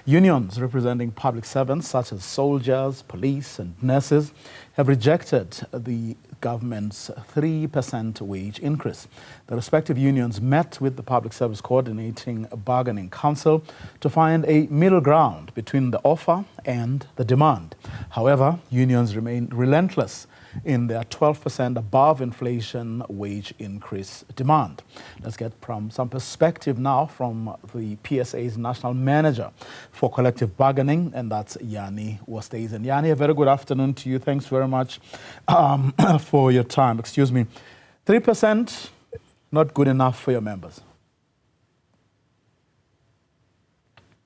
Unions representing public servants such as soldiers, police and nurses have rejected the government's 3% wage increase. The respective unions met with the Public Service Co-ordinating Bargaining Council to find a middle ground between the offer and the demand. However, unions remain relentless in their 12% above inflation wage increase demand. Let's get some perspective now from the PSA's National Manager for Collective Bargaining, and that's Jannie Oosthuizen. Jannie, a very good afternoon to you. Thanks very much for your time. 3%, not good enough for your members.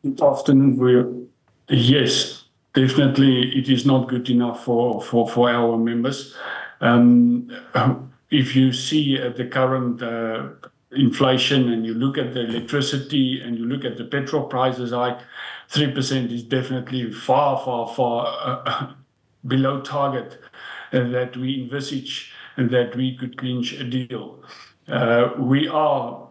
Good afternoon. Yes. Definitely, it is not good enough for our members. If you see the current inflation and you look at the electricity and you look at the petrol prices, 3% is definitely far below target that we envisage and that we could clinch a deal. We are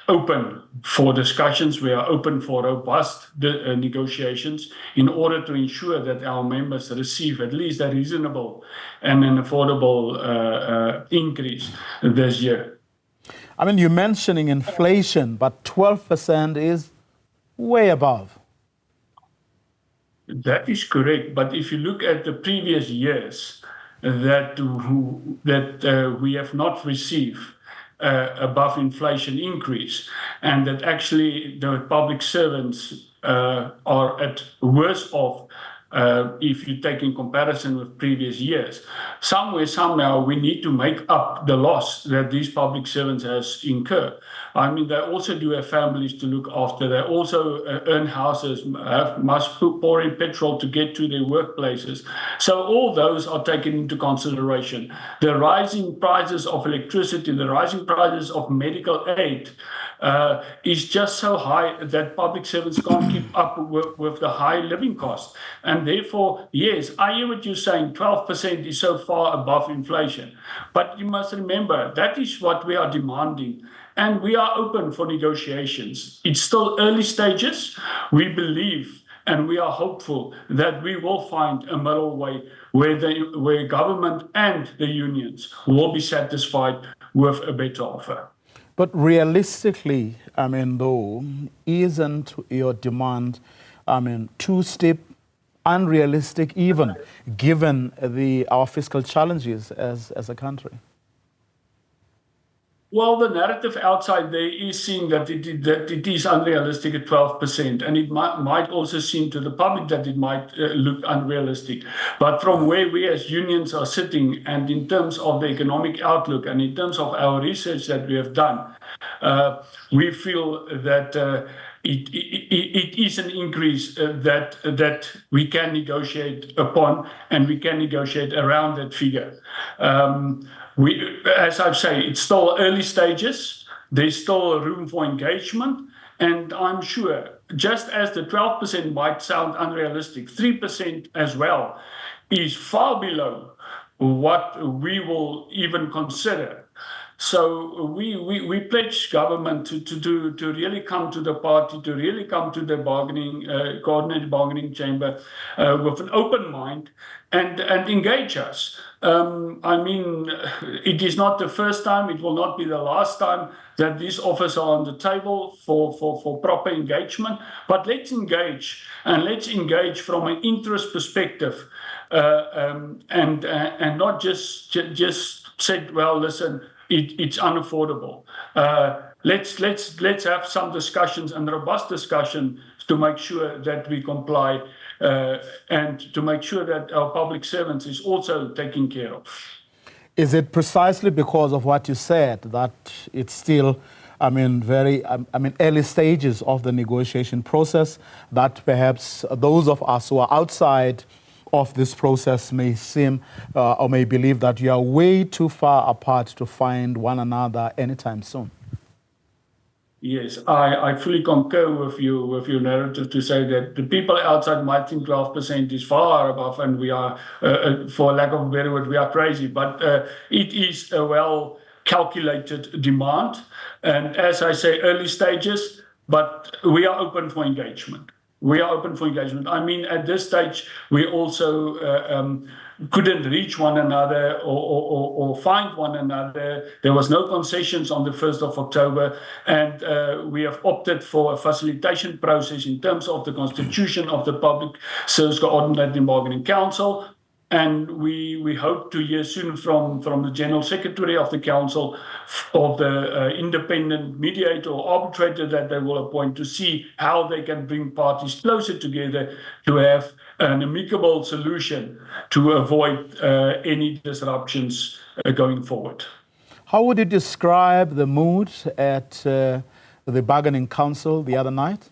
open for discussions. We are open for robust negotiations in order to ensure that our members receive at least a reasonable and an affordable increase this year. I mean, you're mentioning inflation, but 12% is way above. That is correct. But if you look at the previous years that we have not received above inflation increase, and that actually the public servants are at worse off if you take in comparison with previous years. Somehow we need to make up the loss that these public servants has incurred. I mean, they also do have families to look after. They also earn houses, must pour in petrol to get to their workplaces. So all those are taken into consideration. The rising prices of electricity, the rising prices of medical aid is just so high that public servants can't keep up with the high living costs. And therefore, yes, I hear what you're saying, 12% is so far above inflation. But you must remember, that is what we are demanding. And we are open for negotiations. It's still early stages. We believe and we are hopeful that we will find a middle way where government and the unions will be satisfied with a better offer. But realistically, I mean, though, isn't your demand, too steep, unrealistic even, given our fiscal challenges as a country? Well, the narrative outside there is seeing that it is unrealistic at 12%, and it might also seem to the public that it might look unrealistic. But from where we as unions are sitting, and in terms of the economic outlook, and in terms of our research that we have done, we feel that it is an increase that we can negotiate upon, and we can negotiate around that figure. As I say, it's still early stages. There's still room for engagement. And I'm sure, just as the 12% might sound unrealistic, 3% as well is far below what we will even consider. So we pledge government to really come to the party, to really come to the coordinated bargaining chamber with an open mind and engage us. I mean, it is not the first time, it will not be the last time that these offers are on the table for proper engagement. But let's engage, and let's engage from an interest perspective, and not just said, well, listen, it's unaffordable. Let's have some discussions and robust discussion to make sure that we comply and to make sure that our public servants is also taken care of. Is it precisely because of what you said that it's still, very early stages of the negotiation process, that perhaps those of us who are outside of this process may seem or may believe that you are way too far apart to find one another anytime soon? Yes, I fully concur with your narrative to say that the people outside might think 12% is far above, and we are, for lack of a better word, we are crazy. But it is a well-calculated demand, and as I say, early stages, but we are open for engagement. we are open for engagement. I mean, at this stage, we also couldn't reach one another or find one another. There was no concessions on the 1st of October, and we have opted for a facilitation process in terms of the constitution of the Public Service Co-ordinating Bargaining Council. And we hope to hear soon from the General Secretary of the Council of the independent mediator or arbitrator that they will appoint to see how they can bring parties closer together to have an amicable solution to avoid any disruptions going forward. How would you describe the mood at the Bargaining Council the other night?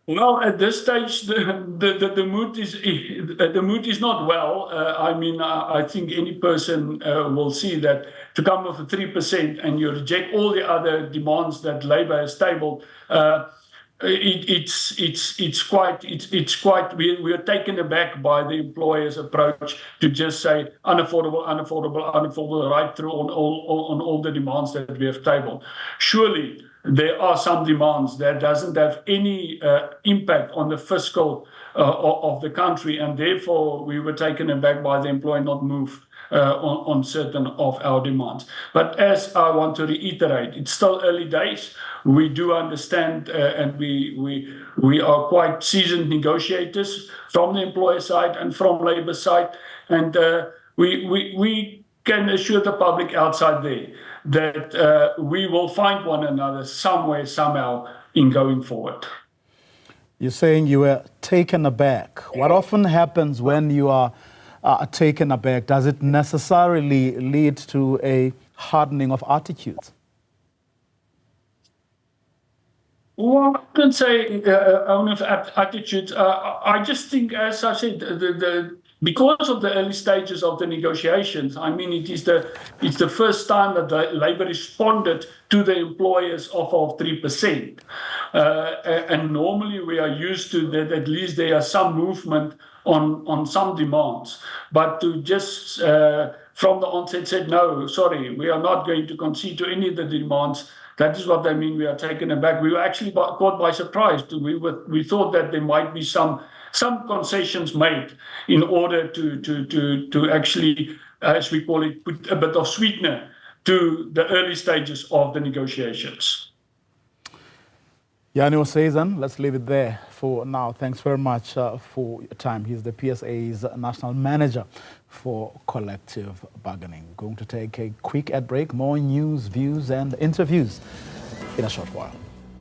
Well, at this stage, the mood is not well. I mean, I think any person will see that to come with a 3% and you reject all the other demands that Labour has tabled. It's quite. We are taken aback by the employer's approach to just say unaffordable right through on all the demands that we have tabled. Surely there are some demands that doesn't have any impact on the fiscal of the country, and therefore we were taken aback by the employer not move on certain of our demands. But as I want to reiterate, it's still early days. We do understand, and we are quite seasoned negotiators from the employer side and from Labour side, and we can assure the public outside there that we will find one another somewhere, somehow, in going forward. You're saying you were taken aback. What often happens when you are taken aback? Does it necessarily lead to a hardening of attitudes? Well, I couldn't say of attitudes. I just think, as I said, because of the early stages of the negotiations, I mean, it's the first time that the Labour responded to the employer's offer of 3%. And normally we are used to that, at least there are some movement on some demands. But to just from the onset said, no, sorry, we are not going to concede to any of the demands. That is what I mean. We are taken aback. We were actually caught by surprise. We thought that there might be some concessions made in order to actually, as we call it, put a bit of sweetener to the early stages of the negotiations. Jannie Oosthuizen, let's leave it there for now. Thanks very much for your time. He's the PSA's National Manager for Collective Bargaining. Going to take a quick ad break. More news, views, and interviews in a short while.